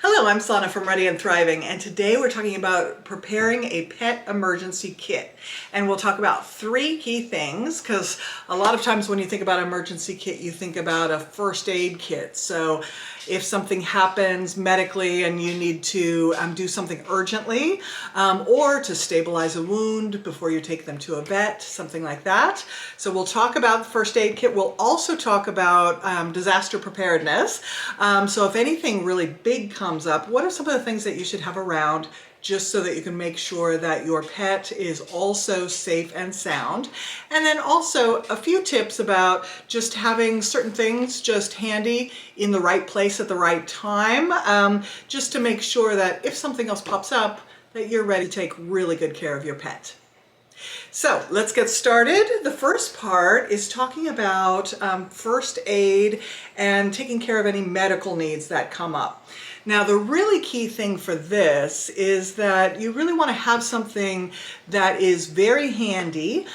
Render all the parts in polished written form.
Hello, I'm Sana from Ready and Thriving, and today we're talking about preparing a pet emergency kit. And we'll talk about three key things, because a lot of times when you think about emergency kit, you think about a first aid kit. So if something happens medically and you need to do something urgently, or to stabilize a wound before you take them to a vet, something like that. So we'll talk about the first aid kit. We'll also talk about disaster preparedness. So if anything really big comes up, what are some of the things that you should have around just so that you can make sure that your pet is also safe and sound? And then also a few tips about just having certain things just handy in the right place at the right time, just to make sure that if something else pops up, that you're ready to take really good care of your pet. So let's get started. The first part is talking about first aid and taking care of any medical needs that come up. Now, the really key thing for this is that you really want to have something that is very handy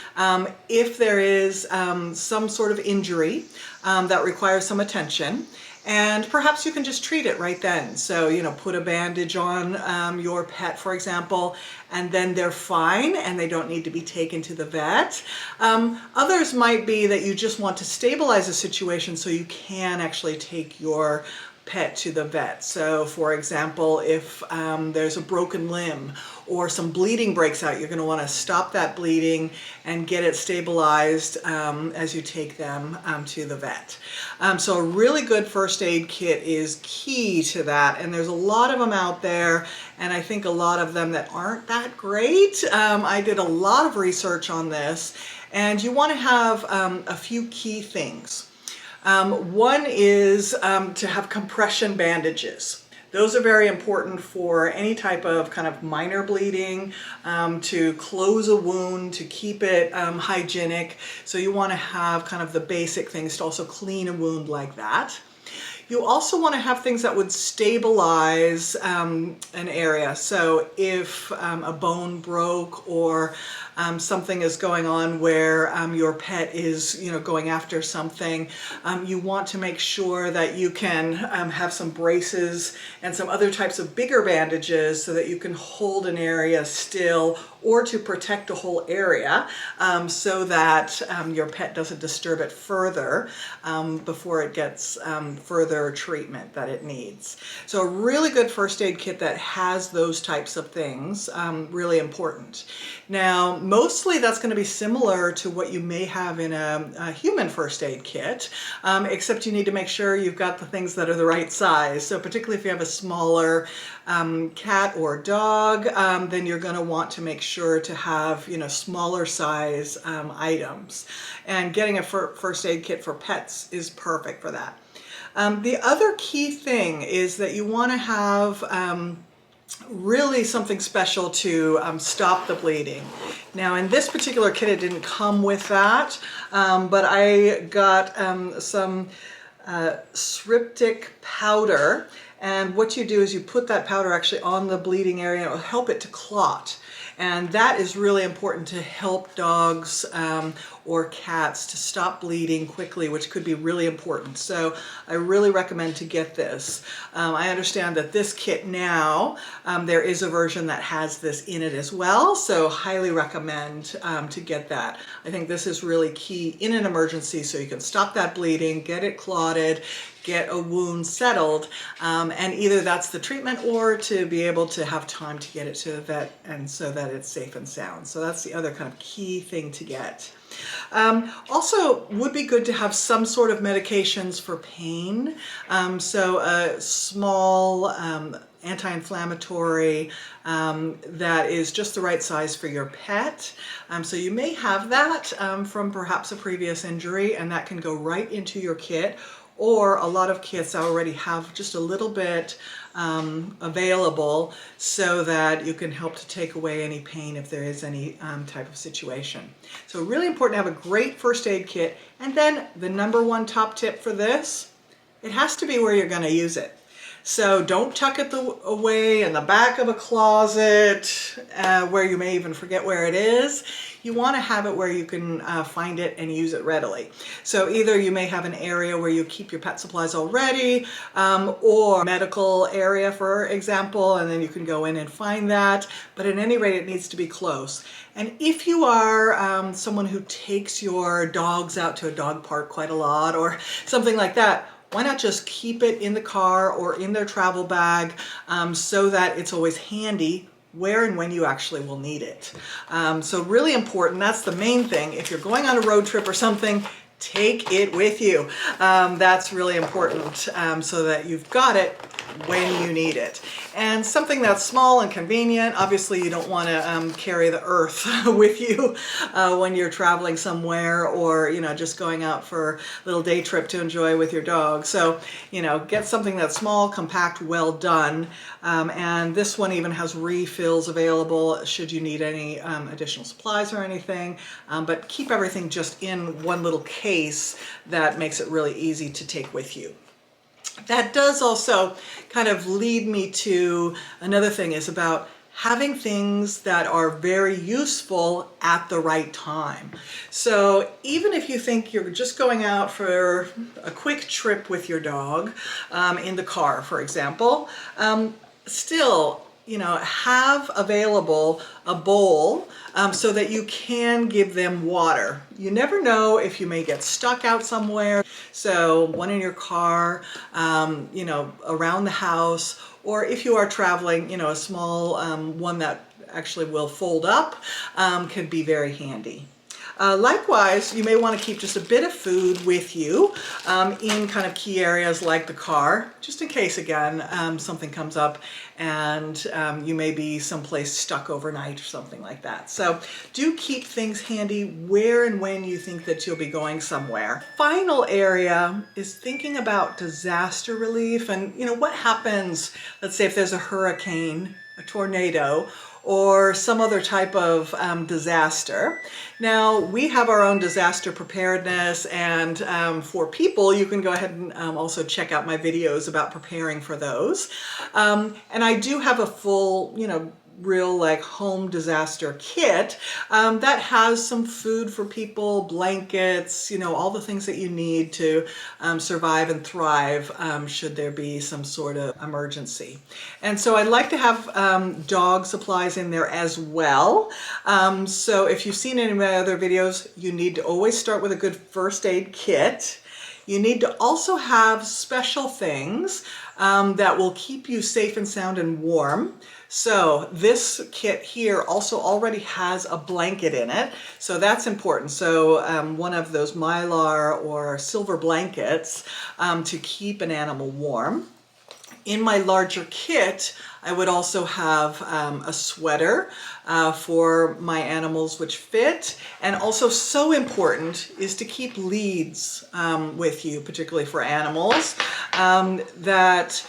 if there is some sort of injury that requires some attention. And perhaps you can just treat it right then. So, put a bandage on your pet, for example, and then they're fine and they don't need to be taken to the vet. Others might be that you just want to stabilize a situation so you can actually take your pet to the vet. So for example, if there's a broken limb or some bleeding breaks out, you're going to want to stop that bleeding and get it stabilized as you take them to the vet. So a really good first aid kit is key to that, and there's a lot of them out there, and I think a lot of them that aren't that great. I did a lot of research on this, and you want to have a few key things. One is to have compression bandages. Those are very important for any type of kind of minor bleeding, to close a wound, to keep it hygienic. So you want to have kind of the basic things to also clean a wound like that. You also want to have things that would stabilize an area. So if a bone broke or something is going on where your pet is, going after something, you want to make sure that you can have some braces and some other types of bigger bandages so that you can hold an area still or to protect a whole area so that your pet doesn't disturb it further before it gets further treatment that it needs. So a really good first aid kit that has those types of things, really important. Now, mostly that's going to be similar to what you may have in a human first aid kit, except you need to make sure you've got the things that are the right size. So particularly if you have a smaller cat or dog, then you're going to want to make sure to have, smaller size items. And getting a first aid kit for pets is perfect for that. The other key thing is that you want to have really something special to stop the bleeding. Now in this particular kit it didn't come with that, but I got some Sriptic powder, and what you do is you put that powder actually on the bleeding area. It will help it to clot. And that is really important to help dogs or cats to stop bleeding quickly, which could be really important. So I really recommend to get this. I understand that this kit now, there is a version that has this in it as well, so highly recommend to get that. I think this is really key in an emergency so you can stop that bleeding, get it clotted, get a wound settled, and either that's the treatment or to be able to have time to get it to the vet and so that it's safe and sound. So that's the other kind of key thing to get. Also would be good to have some sort of medications for pain. So a small anti-inflammatory that is just the right size for your pet. So you may have that from perhaps a previous injury, and that can go right into your kit. Or a lot of kits already have just a little bit available so that you can help to take away any pain if there is any type of situation. So really important to have a great first aid kit. And then the number one top tip for this, it has to be where you're going to use it. So don't tuck it away in the back of a closet where you may even forget where it is. You want to have it where you can find it and use it readily. So either you may have an area where you keep your pet supplies already, or medical area, for example, and then you can go in and find that. But at any rate, it needs to be close. And if you are someone who takes your dogs out to a dog park quite a lot or something like that, why not just keep it in the car or in their travel bag so that it's always handy where and when you actually will need it. So really important, that's the main thing. If you're going on a road trip or something, take it with you. That's really important so that you've got it when you need it. And something that's small and convenient, obviously you don't want to carry the earth with you when you're traveling somewhere or, you know, just going out for a little day trip to enjoy with your dog. So, you know, get something that's small, compact, well done. And this one even has refills available should you need any additional supplies or anything. But keep everything just in one little case that makes it really easy to take with you. That does also kind of lead me to another thing, is about having things that are very useful at the right time. So even if you think you're just going out for a quick trip with your dog in the car, for example, still, you know, have available a bowl so that you can give them water. You never know if you may get stuck out somewhere. So one in your car, you know, around the house, or if you are traveling, you know, a small one that actually will fold up can be very handy. Likewise, you may want to keep just a bit of food with you in kind of key areas like the car, just in case, again, something comes up and you may be someplace stuck overnight or something like that. So do keep things handy where and when you think that you'll be going somewhere. Final area is thinking about disaster relief and, you know, what happens, let's say if there's a hurricane, a tornado, or some other type of disaster. Now, we have our own disaster preparedness, and for people, you can go ahead and also check out my videos about preparing for those. And I do have a full, you know, real like home disaster kit that has some food for people, blankets, you know, all the things that you need to survive and thrive should there be some sort of emergency. And so I'd like to have dog supplies in there as well. So if you've seen any of my other videos, you need to always start with a good first aid kit. You need to also have special things that will keep you safe and sound and warm. So this kit here also already has a blanket in it, so that's important. So one of those Mylar or silver blankets to keep an animal warm. In my larger kit, I would also have a sweater for my animals which fit, and also so important is to keep leads with you, particularly for animals that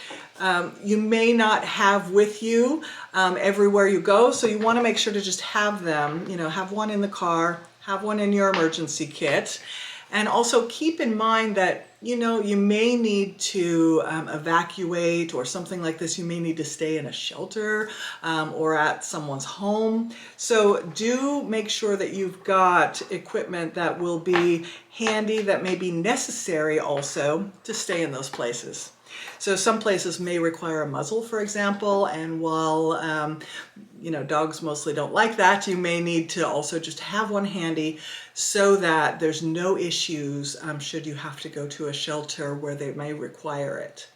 you may not have with you everywhere you go, so you want to make sure to just have them, you know, have one in the car, have one in your emergency kit, and also keep in mind that, you know, you may need to evacuate or something like this. You may need to stay in a shelter or at someone's home. So do make sure that you've got equipment that will be handy, that may be necessary also to stay in those places. So some places may require a muzzle, for example, and while you know, dogs mostly don't like that, you may need to also just have one handy so that there's no issues should you have to go to a shelter where they may require it.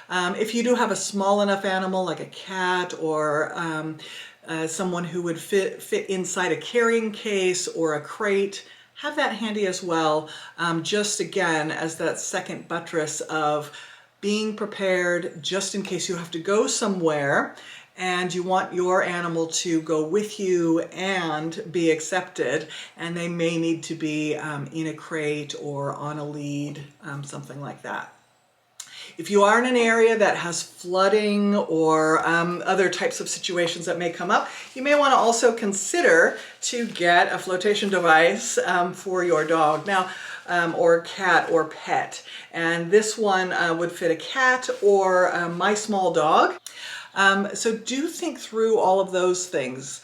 If you do have a small enough animal like a cat or someone who would fit inside a carrying case or a crate, have that handy as well, just again as that second buttress of being prepared just in case you have to go somewhere and you want your animal to go with you and be accepted, and they may need to be in a crate or on a lead, something like that. If you are in an area that has flooding or other types of situations that may come up, you may want to also consider to get a flotation device for your dog. Now, or cat or pet. And this one would fit a cat or my small dog. So do think through all of those things.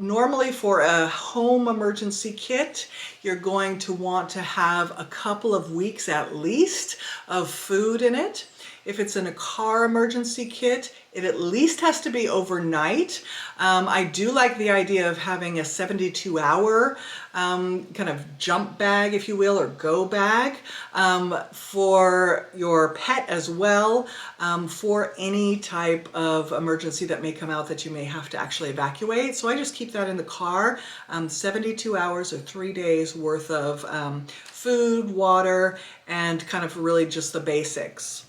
Normally for a home emergency kit, you're going to want to have a couple of weeks at least of food in it. If it's in a car emergency kit, it at least has to be overnight. I do like the idea of having a 72-hour kind of jump bag, if you will, or go bag for your pet as well, for any type of emergency that may come out that you may have to actually evacuate. So I just keep that in the car, 72 hours or 3 days worth of food, water, and kind of really just the basics.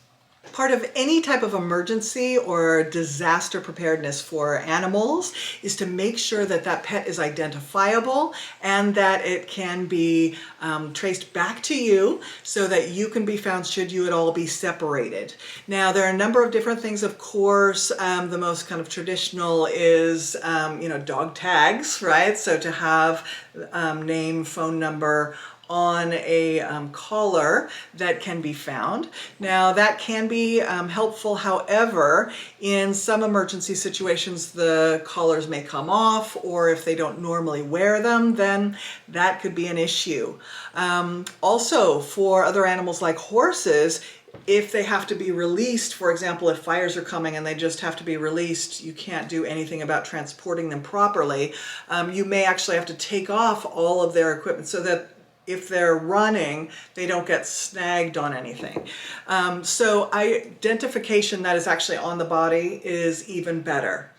Part of any type of emergency or disaster preparedness for animals is to make sure that that pet is identifiable and that it can be traced back to you so that you can be found should you at all be separated. Now, there are a number of different things, of course. The most kind of traditional is, dog tags, right? So to have name, phone number, on a collar that can be found. Now that can be helpful. However, in some emergency situations the collars may come off, or if they don't normally wear them, then that could be an issue. Also, for other animals like horses, if they have to be released, for example, if fires are coming and they just have to be released, you can't do anything about transporting them properly. You may actually have to take off all of their equipment so that if they're running, they don't get snagged on anything. So identification that is actually on the body is even better.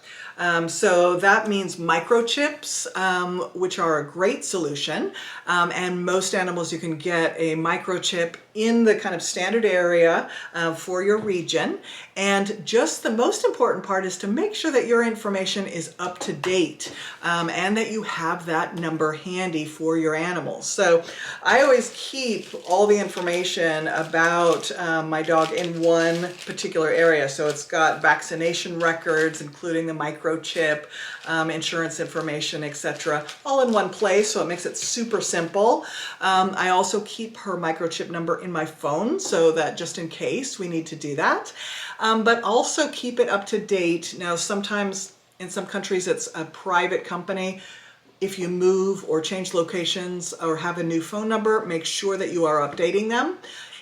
So that means microchips, which are a great solution. And most animals, you can get a microchip in the kind of standard area for your region. And just the most important part is to make sure that your information is up to date and that you have that number handy for your animals. So I always keep all the information about my dog in one particular area. So it's got vaccination records, including the microchip, insurance information, etc., all in one place, so it makes it super simple. I also keep her microchip number in my phone so that just in case we need to do that, but also keep it up to date. Now, sometimes in some countries it's a private company. If you move or change locations or have a new phone number, make sure that you are updating them.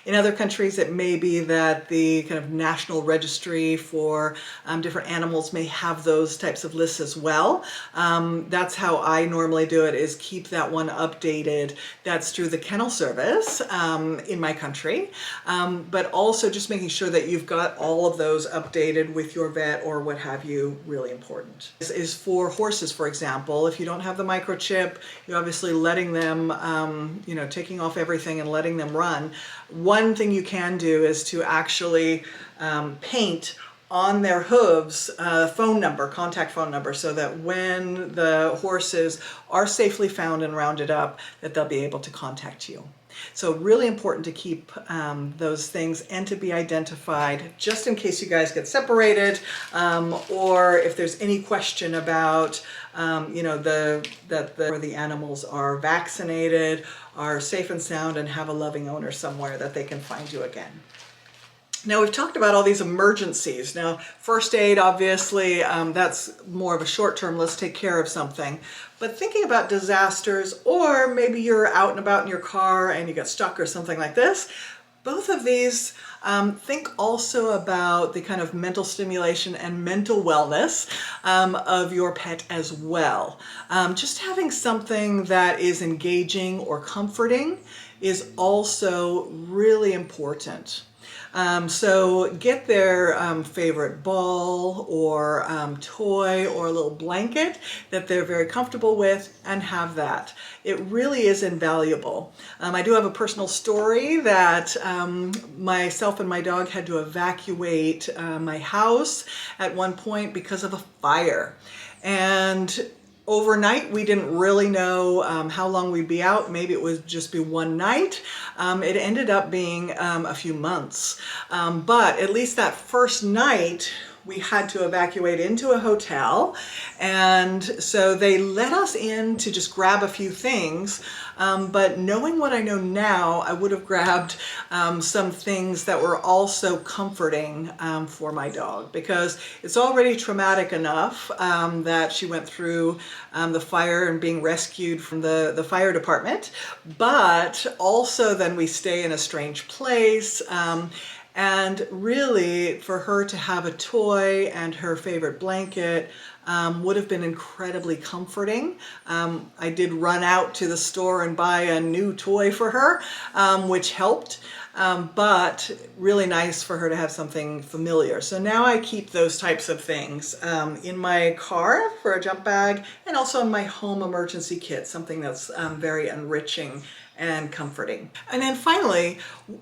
In other countries, it may be that the kind of national registry for different animals may have those types of lists as well. That's how I normally do it, is keep that one updated. That's through the kennel service in my country, but also just making sure that you've got all of those updated with your vet or what have you, really important. This is for horses, for example. If you don't have the microchip, you're obviously letting them, taking off everything and letting them run. One thing you can do is to actually paint on their hooves phone number, contact phone number, so that when the horses are safely found and rounded up, that they'll be able to contact you. So really important to keep those things and to be identified just in case you guys get separated, or if there's any question about the animals are vaccinated, are safe and sound, and have a loving owner somewhere that they can find you again. Now, we've talked about all these emergencies. Now, first aid, obviously, that's more of a short term, let's take care of something. But thinking about disasters, or maybe you're out and about in your car and you get stuck or something like this, both of these, think also about the kind of mental stimulation and mental wellness of your pet as well. Just having something that is engaging or comforting is also really important. So get their favorite ball or toy or a little blanket that they're very comfortable with, and have that. It really is invaluable. I do have a personal story that myself and my dog had to evacuate my house at one point because of a fire. And overnight, we didn't really know how long we'd be out. Maybe it would just be one night. It ended up being a few months. But at least that first night, we had to evacuate into a hotel, and so they let us in to just grab a few things, but knowing what I know now, I would have grabbed some things that were also comforting for my dog, because it's already traumatic enough that she went through the fire and being rescued from the fire department, but also then we stay in a strange place. And really, for her to have a toy and her favorite blanket would have been incredibly comforting. I did run out to the store and buy a new toy for her, which helped. But really nice for her to have something familiar. So now I keep those types of things in my car for a jump bag, and also in my home emergency kit, something that's very enriching and comforting. And then finally,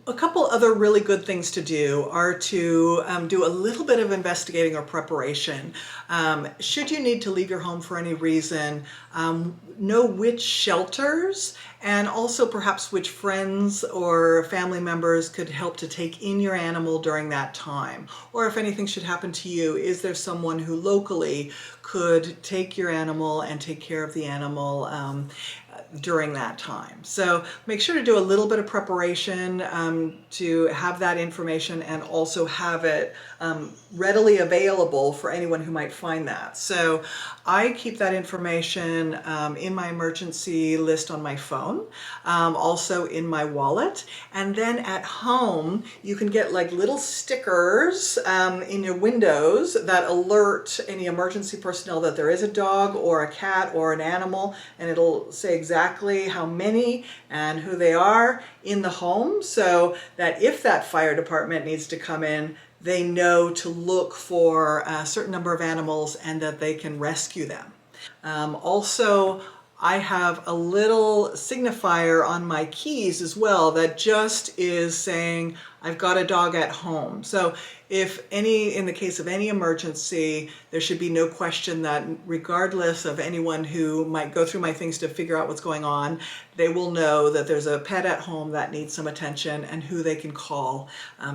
a couple other really good things to do are to do a little bit of investigating or preparation. Should you need to leave your home for any reason, know which shelters and also perhaps which friends or family members could help to take in your animal during that time. Or if anything should happen to you, is there someone who locally could take your animal and take care of the animal during that time. So make sure to do a little bit of preparation to have that information and also have it readily available for anyone who might find that. So I keep that information in my emergency list on my phone, also in my wallet, and then at home you can get like little stickers in your windows that alert any emergency personnel that there is a dog or a cat or an animal, and it'll say exactly how many and who they are in the home, so that if that fire department needs to come in, they know to look for a certain number of animals and that they can rescue them. Also, I have a little signifier on my keys as well that just is saying I've got a dog at home. So in the case of any emergency, there should be no question that regardless of anyone who might go through my things to figure out what's going on, they will know that there's a pet at home that needs some attention and who they can call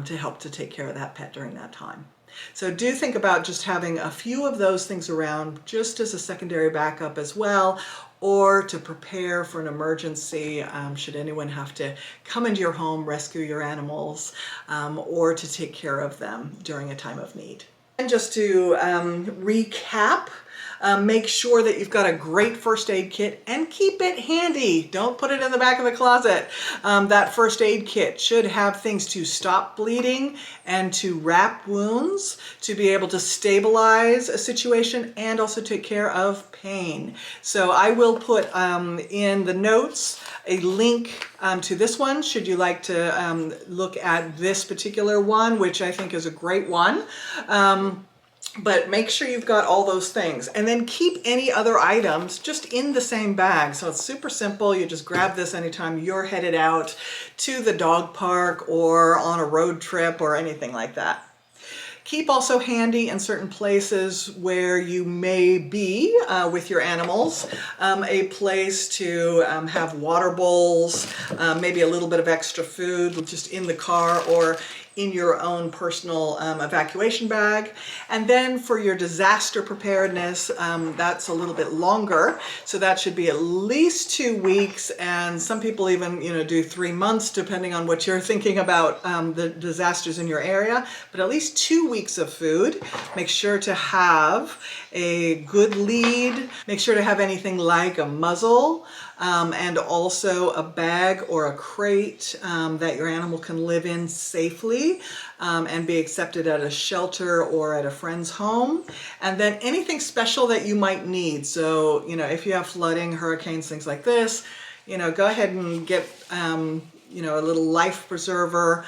to help to take care of that pet during that time. So do think about just having a few of those things around just as a secondary backup as well, or to prepare for an emergency should anyone have to come into your home, rescue your animals, or to take care of them during a time of need. And just to recap, make sure that you've got a great first aid kit and keep it handy. Don't put it in the back of the closet. That first aid kit should have things to stop bleeding and to wrap wounds, to be able to stabilize a situation and also take care of pain. So I will put in the notes a link to this one should you like to look at this particular one, which I think is a great one. But make sure you've got all those things, and then keep any other items just in the same bag. So it's super simple. You just grab this anytime you're headed out to the dog park or on a road trip or anything like that. Keep also handy in certain places where you may be with your animals, a place to have water bowls, maybe a little bit of extra food just in the car or in your own personal evacuation bag. And then for your disaster preparedness, that's a little bit longer. So that should be at least 2 weeks, and some people even do 3 months depending on what you're thinking about the disasters in your area. But at least 2 weeks of food. Make sure to have a good lead. Make sure to have anything like a muzzle, and also a bag or a crate that your animal can live in safely and be accepted at a shelter or at a friend's home. And then anything special that you might need. So, if you have flooding, hurricanes, things like this, go ahead and get a little life preserver,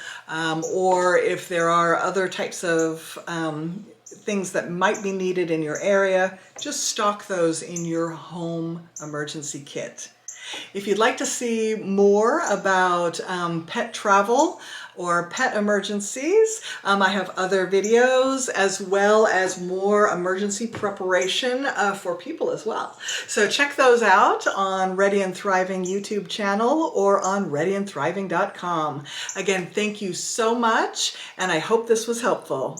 or if there are other types of things that might be needed in your area, just stock those in your home emergency kit. If you'd like to see more about pet travel or pet emergencies, I have other videos as well as more emergency preparation for people as well. So check those out on Ready and Thriving YouTube channel or on readyandthriving.com. Again, thank you so much, and I hope this was helpful.